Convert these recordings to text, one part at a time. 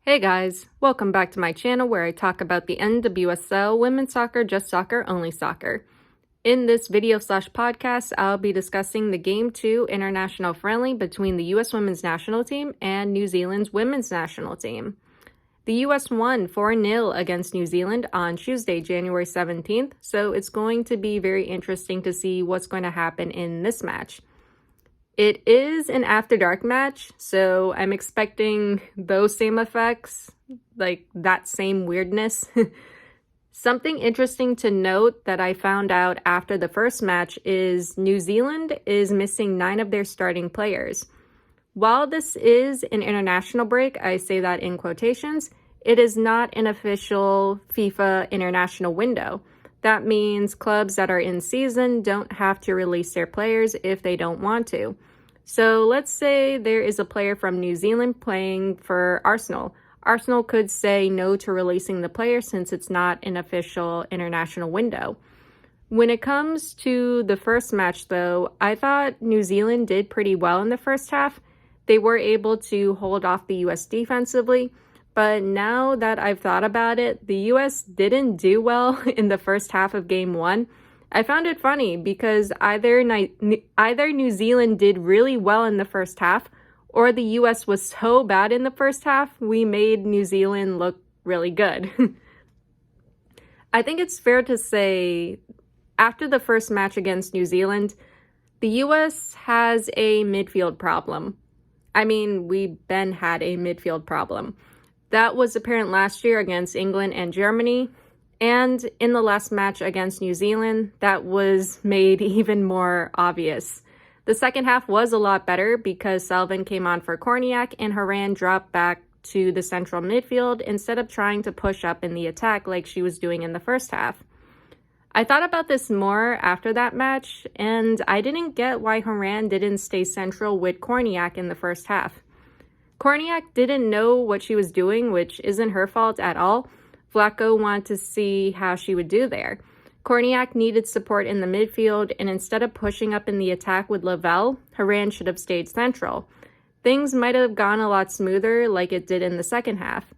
Hey guys, welcome back to my channel where I talk about the NWSL, women's soccer, just soccer, only soccer. In this video/podcast, I'll be discussing the Game 2 international friendly between the US women's national team and New Zealand's women's national team. The US won 4-0 against New Zealand on Tuesday, January 17th, so it's going to be very interesting to see what's going to happen in this match. It is an after dark match, so I'm expecting those same effects, like that same weirdness. Something interesting to note that I found out after the first match is New Zealand is missing 9 of their starting players. While this is an international break, I say that in quotations, it is not an official FIFA international window. That means clubs that are in season don't have to release their players if they don't want to. So let's say there is a player from New Zealand playing for Arsenal. Arsenal could say no to releasing the player since it's not an official international window. When it comes to the first match though, I thought New Zealand did pretty well in the first half. They were able to hold off the US defensively. But now that I've thought about it, the US didn't do well in the first half of Game 1. I found it funny because either New Zealand did really well in the first half, or the US was so bad in the first half, we made New Zealand look really good. I think it's fair to say, after the first match against New Zealand, the US has a midfield problem. I mean, we then had a midfield problem. That was apparent last year against England and Germany, and in the last match against New Zealand, that was made even more obvious. The second half was a lot better because Sullivan came on for Korniak and Horan dropped back to the central midfield instead of trying to push up in the attack like she was doing in the first half. I thought about this more after that match, and I didn't get why Horan didn't stay central with Korniak in the first half. Korniak didn't know what she was doing, which isn't her fault at all. Vlatko wanted to see how she would do there. Korniak needed support in the midfield, and instead of pushing up in the attack with Lavelle, Horan should have stayed central. Things might have gone a lot smoother like it did in the second half.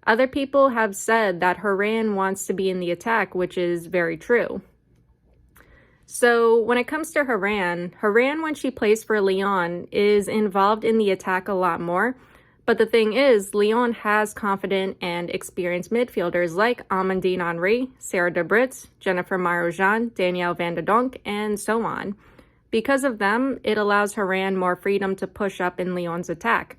Other people have said that Horan wants to be in the attack, which is very true. So when it comes to Horan when she plays for Lyon is involved in the attack a lot more. But the thing is, Lyon has confident and experienced midfielders like Amandine Henry, Sarah de Brits, Jennifer Marojan, Danielle van der Donk, and so on. Because of them, it allows Horan more freedom to push up in Lyon's attack.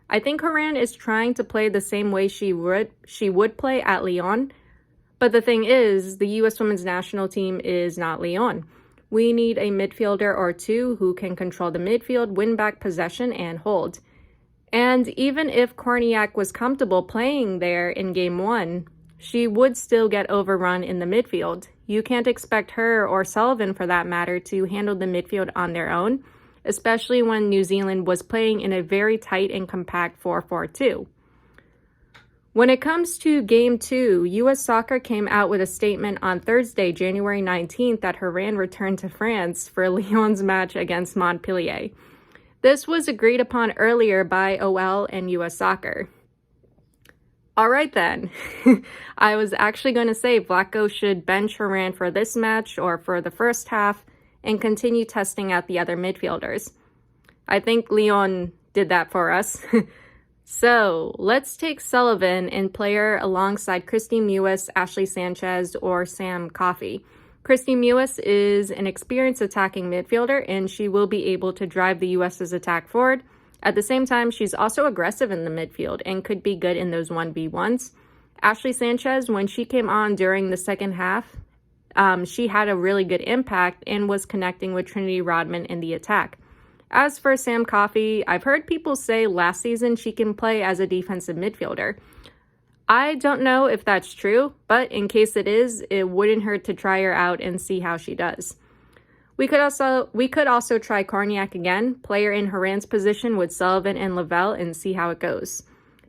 I think Horan is trying to play the same way she would play at Lyon. But the thing is, the US women's national team is not Lyon. We need a midfielder or two who can control the midfield, win back possession, and hold. And even if Korniak was comfortable playing there in Game 1, she would still get overrun in the midfield. You can't expect her, or Sullivan for that matter, to handle the midfield on their own, especially when New Zealand was playing in a very tight and compact 4-4-2. When it comes to Game 2, US Soccer came out with a statement on Thursday, January 19th, that Horan returned to France for Lyon's match against Montpellier. This was agreed upon earlier by OL and US Soccer. Alright then, I was actually going to say Vlatko should bench Horan for this match or for the first half and continue testing out the other midfielders. I think Lyon did that for us. So let's take Sullivan and play her alongside Christine Mewis, Ashley Sanchez, or Sam Coffey. Christine Mewis is an experienced attacking midfielder, and she will be able to drive the US's attack forward. At the same time, she's also aggressive in the midfield and could be good in those 1v1s. Ashley Sanchez, when she came on during the second half, she had a really good impact and was connecting with Trinity Rodman in the attack. As for Sam Coffey, I've heard people say last season she can play as a defensive midfielder. I don't know if that's true, but in case it is, it wouldn't hurt to try her out and see how she does. We could also try Korniak again, play her in Horan's position with Sullivan and Lavelle, and see how it goes.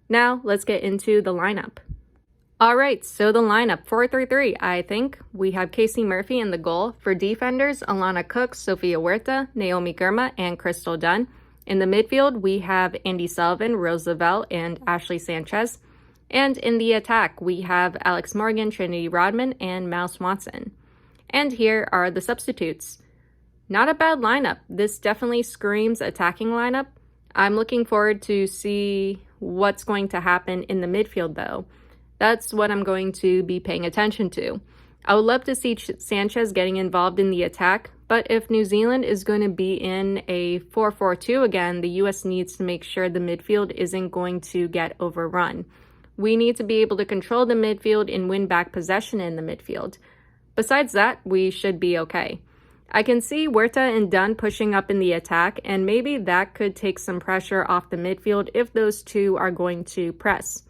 Now, let's get into the lineup. Alright, so the lineup, 4-3-3, I think. We have Casey Murphy in the goal. For defenders, Alana Cook, Sofia Huerta, Naomi Girma, and Crystal Dunn. In the midfield, we have Andy Sullivan, Rose Lavelle, and Ashley Sanchez. And in the attack, we have Alex Morgan, Trinity Rodman, and Mal Swanson. And here are the substitutes. Not a bad lineup. This definitely screams attacking lineup. I'm looking forward to see what's going to happen in the midfield, though. That's what I'm going to be paying attention to. I would love to see Sanchez getting involved in the attack, but if New Zealand is going to be in a 4-4-2 again, the US needs to make sure the midfield isn't going to get overrun. We need to be able to control the midfield and win back possession in the midfield. Besides that, we should be okay. I can see Huerta and Dunn pushing up in the attack, and maybe that could take some pressure off the midfield if those two are going to press.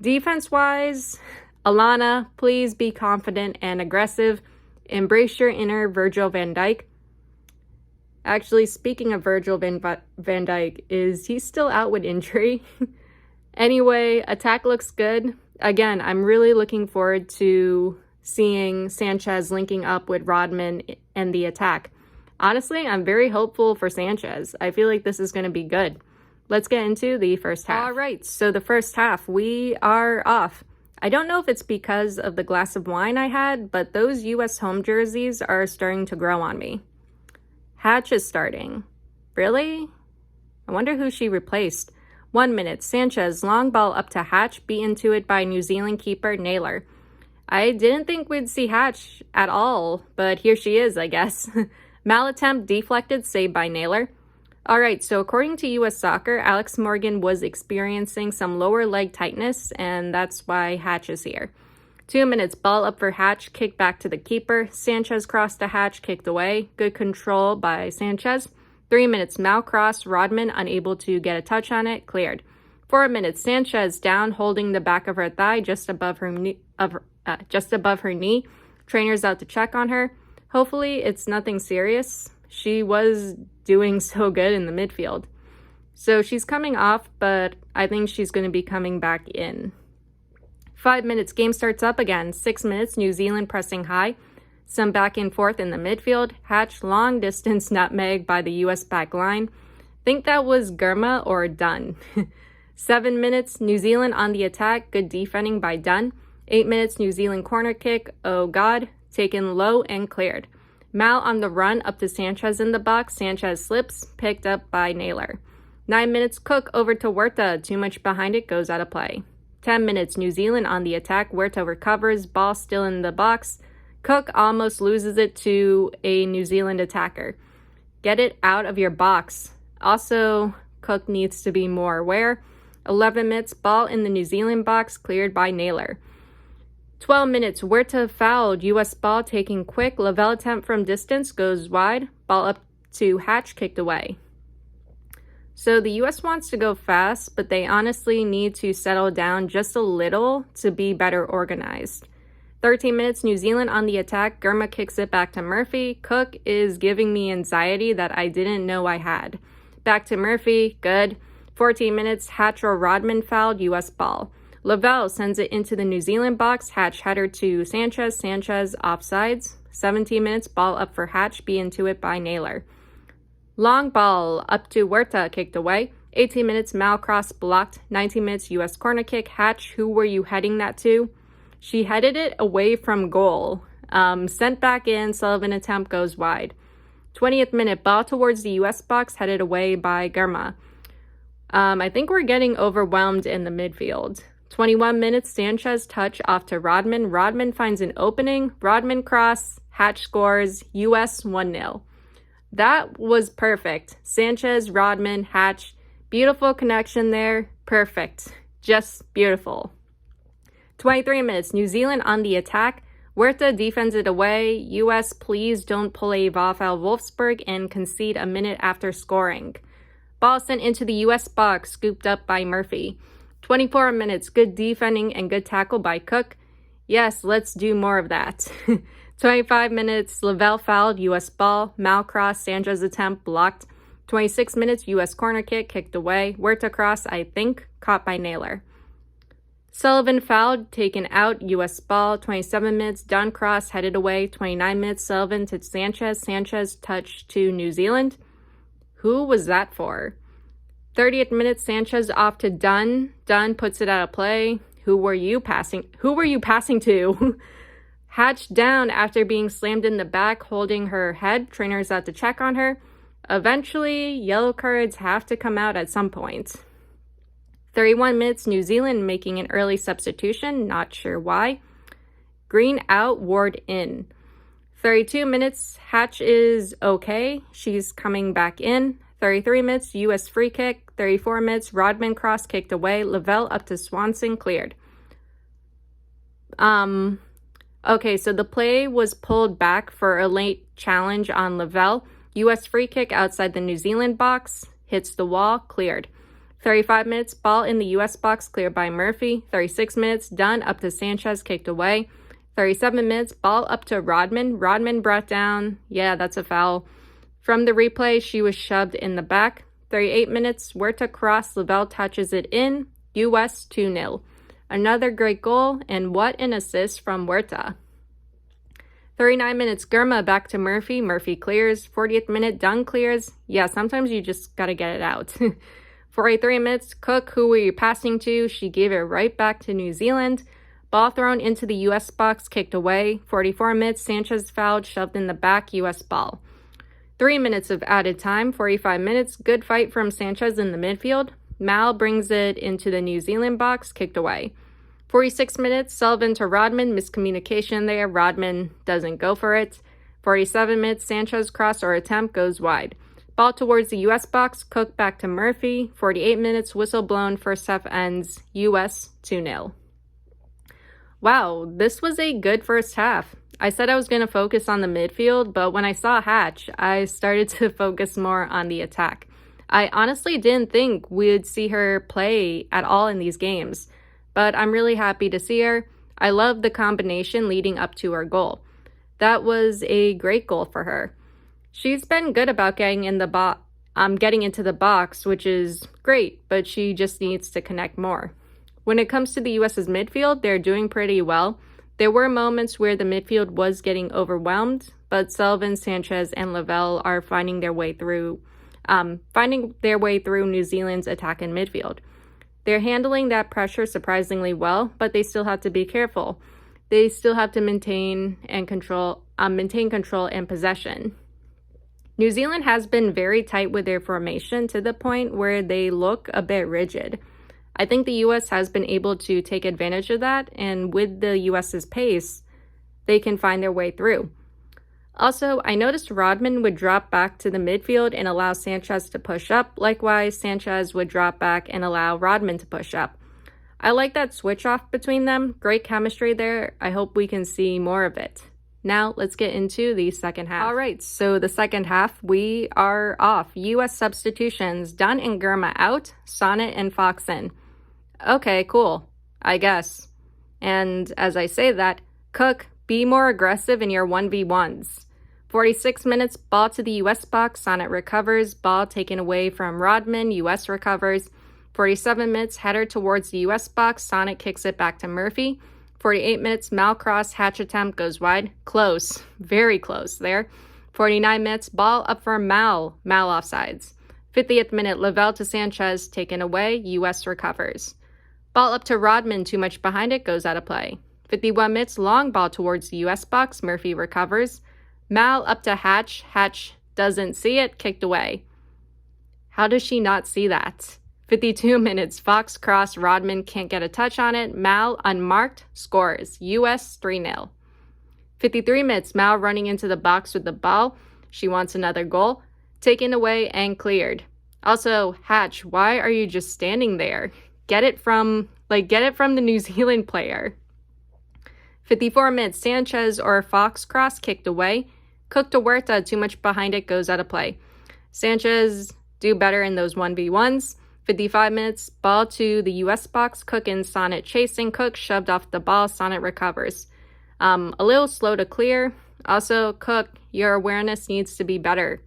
Defense-wise, Alana, please be confident and aggressive. Embrace your inner Virgil van Dijk. Actually, speaking of Virgil van Dijk, is he still out with injury? Anyway, attack looks good. Again, I'm really looking forward to seeing Sanchez linking up with Rodman and the attack. Honestly, I'm very hopeful for Sanchez. I feel like this is going to be good. Let's get into the first half. All right, so the first half, we are off. I don't know if it's because of the glass of wine I had, but those US home jerseys are starting to grow on me. Hatch is starting. Really? I wonder who she replaced. 1 minute, Sanchez, long ball up to Hatch, beaten to it by New Zealand keeper Naylor. I didn't think we'd see Hatch at all, but here she is, I guess. Mal attempt deflected, saved by Naylor. All right, so according to US Soccer, Alex Morgan was experiencing some lower leg tightness, and that's why Hatch is here. 2 minutes, ball up for Hatch, kicked back to the keeper. Sanchez crossed to Hatch, kicked away. Good control by Sanchez. 3 minutes, Mal cross, Rodman unable to get a touch on it, cleared. 4 minutes, Sanchez down, holding the back of her thigh just above her knee. Trainer's out to check on her. Hopefully it's nothing serious. She was doing so good in the midfield. So she's coming off, but I think she's going to be coming back in. 5 minutes, game starts up again. 6 minutes, New Zealand pressing high. Some back and forth in the midfield. Hatch long distance nutmeg by the US back line. Think that was Gurma or Dunn. 7 minutes, New Zealand on the attack. Good defending by Dunn. 8 minutes, New Zealand corner kick. Oh God. Taken low and cleared. Mal on the run up to Sanchez in the box. Sanchez slips, picked up by Naylor. 9 minutes, Cook over to Huerta. Too much behind it, goes out of play. 10 minutes, New Zealand on the attack. Huerta recovers, ball still in the box. Cook almost loses it to a New Zealand attacker. Get it out of your box. Also, Cook needs to be more aware. 11 minutes, ball in the New Zealand box, cleared by Naylor. 12 minutes, Huerta fouled. US ball taking quick. Lavelle attempt from distance goes wide. Ball up to Hatch, kicked away. So the US wants to go fast, but they honestly need to settle down just a little to be better organized. 13 minutes, New Zealand on the attack. Gurma kicks it back to Murphy. Cook is giving me anxiety that I didn't know I had. Back to Murphy, good. 14 minutes, Hatch or Rodman fouled, US ball. Lavelle sends it into the New Zealand box. Hatch header to Sanchez. Sanchez offsides. 17 minutes, ball up for Hatch, beaten to it by Naylor. Long ball up to Huerta, kicked away. 18 minutes, Mal cross blocked. 19 minutes, US corner kick. Hatch, who were you heading that to? She headed it away from goal. Sent back in, Sullivan attempt goes wide. 20th minute, ball towards the US box, headed away by Gurma. I think we're getting overwhelmed in the midfield. 21 minutes, Sanchez touch off to Rodman. Rodman finds an opening. Rodman cross. Hatch scores. US 1-0. That was perfect. Sanchez, Rodman, Hatch. Beautiful connection there. Perfect. Just beautiful. 23 minutes, New Zealand on the attack. Huerta defends it away. US, please don't pull a Vafal Wolfsburg and concede a minute after scoring. Ball sent into the US box, scooped up by Murphy. 24 minutes, good defending and good tackle by Cook. Yes, let's do more of that. 25 minutes, Lavelle fouled, US ball. Mal cross, Sanchez attempt blocked. 26 minutes, US corner kick, kicked away. Huerta cross, I think, caught by Naylor. Sullivan fouled, taken out, US ball. 27 minutes, Dunn cross, headed away. 29 minutes, Sullivan to Sanchez. Sanchez touch to New Zealand. Who was that for? 30th minute, Sanchez off to Dunn. Dunn puts it out of play. Who were you passing to? Hatch down after being slammed in the back, holding her head. Trainers out to check on her. Eventually, yellow cards have to come out at some point. 31 minutes, New Zealand making an early substitution. Not sure why. Green out, Ward in. 32 minutes, Hatch is okay. She's coming back in. 33 minutes, U.S. free kick. 34 minutes, Rodman cross kicked away. Lavelle up to Swanson, cleared. Okay, so the play was pulled back for a late challenge on Lavelle. U.S. free kick outside the New Zealand box. Hits the wall, cleared. 35 minutes, ball in the U.S. box, cleared by Murphy. 36 minutes, Dunn up to Sanchez, kicked away. 37 minutes, ball up to Rodman. Rodman brought down. Yeah, that's a foul. From the replay, she was shoved in the back. 38 minutes, Huerta cross. Lavelle touches it in. U.S. 2-0. Another great goal, and what an assist from Huerta. 39 minutes, Germa back to Murphy. Murphy clears. 40th minute, Dunn clears. Yeah, sometimes you just gotta get it out. 43 minutes, Cook, who were you passing to? She gave it right back to New Zealand. Ball thrown into the U.S. box, kicked away. 44 minutes, Sanchez fouled, shoved in the back, U.S. ball. 3 minutes of added time. 45 minutes, good fight from Sanchez in the midfield. Mal brings it into the New Zealand box, kicked away. 46 minutes, Sullivan to Rodman, miscommunication there. Rodman doesn't go for it. 47 minutes, Sanchez cross or attempt goes wide. Ball towards the U.S. box, Cook back to Murphy. 48 minutes, whistle blown, first half ends, U.S. 2-0. Wow, this was a good first half. I said I was going to focus on the midfield, but when I saw Hatch, I started to focus more on the attack. I honestly didn't think we'd see her play at all in these games, but I'm really happy to see her. I love the combination leading up to her goal. That was a great goal for her. She's been good about getting into the box, which is great, but she just needs to connect more. When it comes to the U.S.'s midfield, they're doing pretty well. There were moments where the midfield was getting overwhelmed, but Sullivan, Sanchez, and Lavelle are finding their way through New Zealand's attack and midfield. They're handling that pressure surprisingly well, but they still have to be careful. They still have to maintain control and possession. New Zealand has been very tight with their formation to the point where they look a bit rigid. I think the U.S. has been able to take advantage of that, and with the U.S.'s pace, they can find their way through. Also, I noticed Rodman would drop back to the midfield and allow Sanchez to push up. Likewise, Sanchez would drop back and allow Rodman to push up. I like that switch off between them. Great chemistry there. I hope we can see more of it. Now, let's get into the second half. All right, so the second half, we are off. U.S. substitutions, Dunn and Germa out, Sonnet and Fox in. Okay, cool, I guess. And as I say that, Cook, be more aggressive in your 1v1s. 46 minutes, ball to the U.S. box, Sonnet recovers, ball taken away from Rodman, U.S. recovers. 47 minutes, header towards the U.S. box, Sonnet kicks it back to Murphy. 48 minutes, Mal cross, Hatch attempt goes wide. Close, very close there. 49 minutes, ball up for Mal offsides. 50th minute, Lavelle to Sanchez, taken away, U.S. recovers. Ball up to Rodman, too much behind it, goes out of play. 51 minutes, long ball towards the U.S. box, Murphy recovers. Mal up to Hatch, Hatch doesn't see it, kicked away. How does she not see that? 52 minutes, Fox cross, Rodman can't get a touch on it, Mal unmarked, scores, U.S. 3-0. 53 minutes, Mal running into the box with the ball, she wants another goal, taken away and cleared. Also, Hatch, why are you just standing there? Get it from the New Zealand player. 54 minutes, Sanchez or Fox cross kicked away. Cook to Huerta, too much behind it, goes out of play. Sanchez do better in those 1v1s. 55 minutes, ball to the U.S. box, Cook and Sonnet chasing. Cook shoved off the ball, Sonnet recovers. A little slow to clear. Also, Cook, your awareness needs to be better.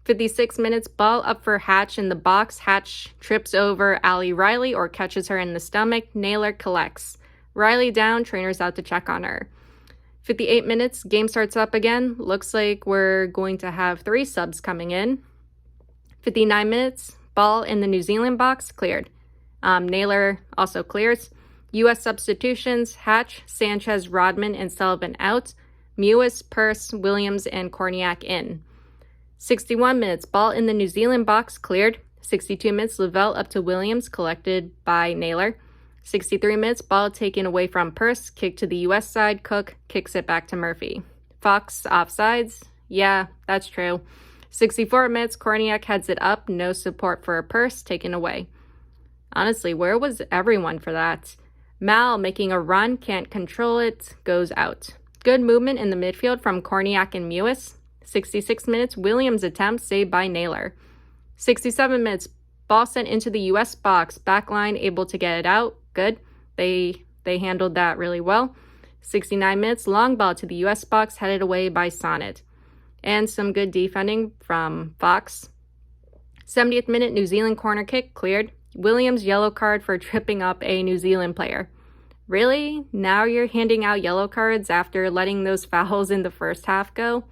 56 minutes, ball up for Hatch in the box. Hatch trips over Ali Riley or catches her in the stomach. Naylor collects. Riley down, trainers out to check on her. 58 minutes, game starts up again. Looks like we're going to have 3 subs coming in. 59 minutes, ball in the New Zealand box, cleared. Naylor also clears. U.S. substitutions, Hatch, Sanchez, Rodman, and Sullivan out. Mewis, Purse, Williams, and Korniak in. 61 minutes, ball in the New Zealand box, cleared. 62 minutes, Lavelle up to Williams, collected by Naylor. 63 minutes, ball taken away from Purse, kick to the U.S. side, Cook kicks it back to Murphy. Fox offsides? Yeah, that's true. 64 minutes, Korniak heads it up, no support for a Purse, taken away. Honestly, where was everyone for that? Mal making a run, can't control it, goes out. Good movement in the midfield from Korniak and Mewis. 66 minutes, Williams attempt, saved by Naylor. 67 minutes, ball sent into the U.S. box, backline able to get it out, good. They handled that really well. 69 minutes, long ball to the U.S. box, headed away by Sonnet. And some good defending from Fox. 70th minute, New Zealand corner kick, cleared. Williams yellow card for tripping up a New Zealand player. Really? Now you're handing out yellow cards after letting those fouls in the first half go?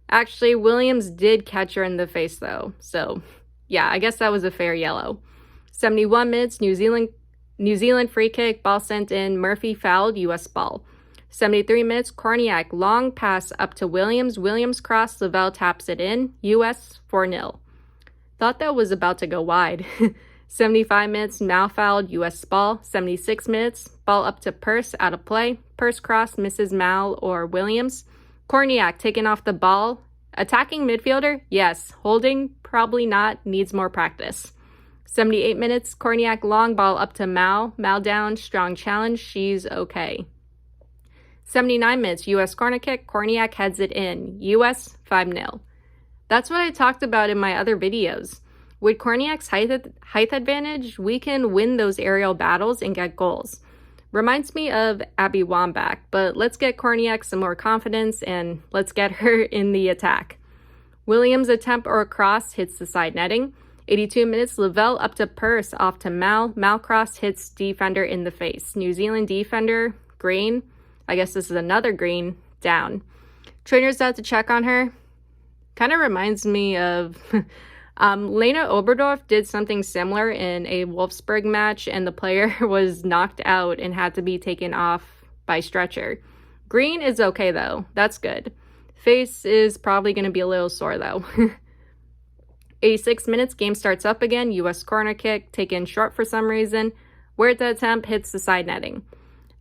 Actually, Williams did catch her in the face though. So, yeah, I guess that was a fair yellow. 71 minutes, New Zealand free kick, ball sent in, Murphy fouled, U.S. ball. 73 minutes, Korniak, long pass up to Williams. Williams cross, Lavelle taps it in, U.S. 4-0. Thought that was about to go wide. 75 minutes, Mal fouled, U.S. ball. 76 minutes, ball up to Purse, out of play. Purse cross, misses Mal or Williams. Korniak taking off the ball. Attacking midfielder? Yes. Holding? Probably not. Needs more practice. 78 minutes, Korniak long ball up to Mal. Mal down, strong challenge. She's okay. 79 minutes, U.S. corner kick. Korniak heads it in. U.S. 5-0. That's what I talked about in my other videos. With Korniak's height advantage, we can win those aerial battles and get goals. Reminds me of Abby Wambach, but let's get Korniak some more confidence and let's get her in the attack. Williams' attempt or cross hits the side netting. 82 minutes, Lavelle up to Purse, off to Mal. Mal cross hits defender in the face. New Zealand defender, green. I guess this is another green, down. Trainer's out to check on her. Kind of reminds me of Lena Oberdorf did something similar in a Wolfsburg match, and the player was knocked out and had to be taken off by stretcher. Green is okay though, that's good. Face is probably going to be a little sore though. 86 minutes, game starts up again, U.S. corner kick, taken short for some reason. Huerta attempt hits the side netting.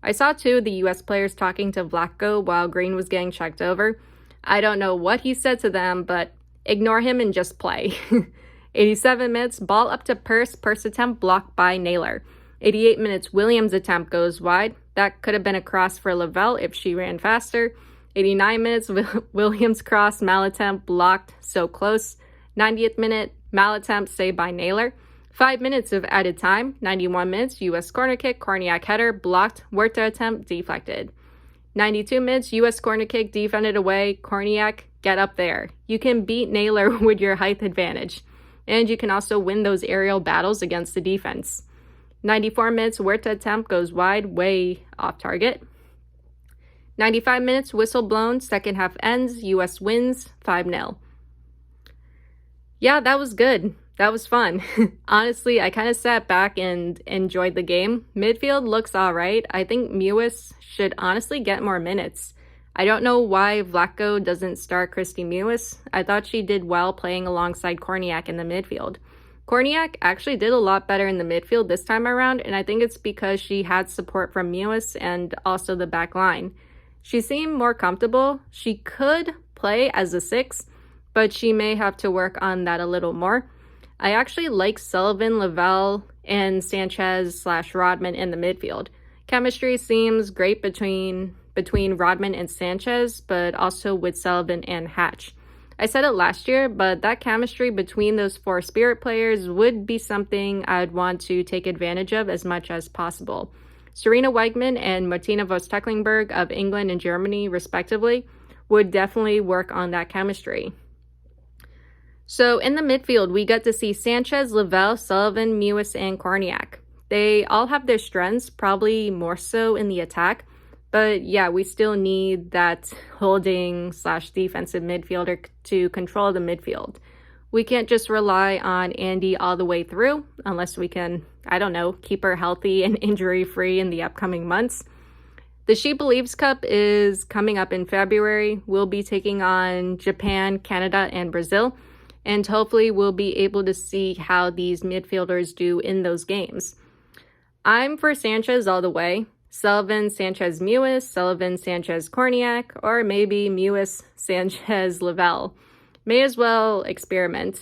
I saw two of the U.S. players talking to Vlatko while Green was getting checked over. I don't know what he said to them, but ignore him and just play. 87 minutes, ball up to Purse. Purse attempt blocked by Naylor. 88 minutes, Williams' attempt goes wide. That could have been a cross for Lavelle if she ran faster. 89 minutes, Williams cross, Mal attempt blocked, so close. 90th minute, Mal attempt saved by Naylor. 5 minutes of added time. 91 minutes, U.S. corner kick, Korniak header, blocked, Huerta attempt deflected. 92 minutes, U.S. corner kick, defended away, Korniak, get up there. You can beat Naylor with your height advantage. And you can also win those aerial battles against the defense. 94 minutes, Huerta attempt goes wide, way off target. 95 minutes, whistle blown, second half ends, U.S. wins, 5-0. Yeah, that was good. That was fun. Honestly, I kind of sat back and enjoyed the game. Midfield looks all right. I think Mewis should honestly get more minutes. I don't know why Vlatko doesn't start Christy Mewis. I thought she did well playing alongside Korniak in the midfield. Korniak actually did a lot better in the midfield this time around, and I think it's because she had support from Mewis and also the back line. She seemed more comfortable. She could play as a 6, but she may have to work on that a little more. I actually like Sullivan, Lavelle, and Sanchez/Rodman in the midfield. Chemistry seems great between Rodman and Sanchez, but also with Sullivan and Hatch. I said it last year, but that chemistry between those 4 Spirit players would be something I'd want to take advantage of as much as possible. Serena Weigman and Martina Voss-Tecklenburg of England and Germany, respectively, would definitely work on that chemistry. So in the midfield, we got to see Sanchez, Lavelle, Sullivan, Mewis, and Korniak. They all have their strengths, probably more so in the attack. But yeah, we still need that holding/defensive midfielder to control the midfield. We can't just rely on Andy all the way through unless we can, I don't know, keep her healthy and injury-free in the upcoming months. The She Believes Cup is coming up in February. We'll be taking on Japan, Canada, and Brazil, and hopefully we'll be able to see how these midfielders do in those games. I'm for Sanchez all the way. Sullivan, Sanchez, Mewis, Sullivan, Sanchez, Korniak, or maybe Mewis, Sanchez, Lavelle. May as well experiment.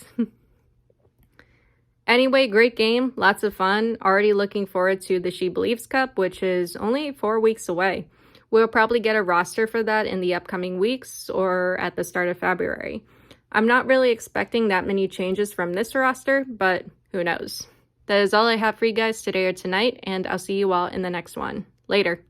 Anyway, great game, lots of fun. Already looking forward to the She Believes Cup, which is only 4 weeks away. We'll probably get a roster for that in the upcoming weeks or at the start of February. I'm not really expecting that many changes from this roster, but who knows? That is all I have for you guys today or tonight, and I'll see you all in the next one. Later.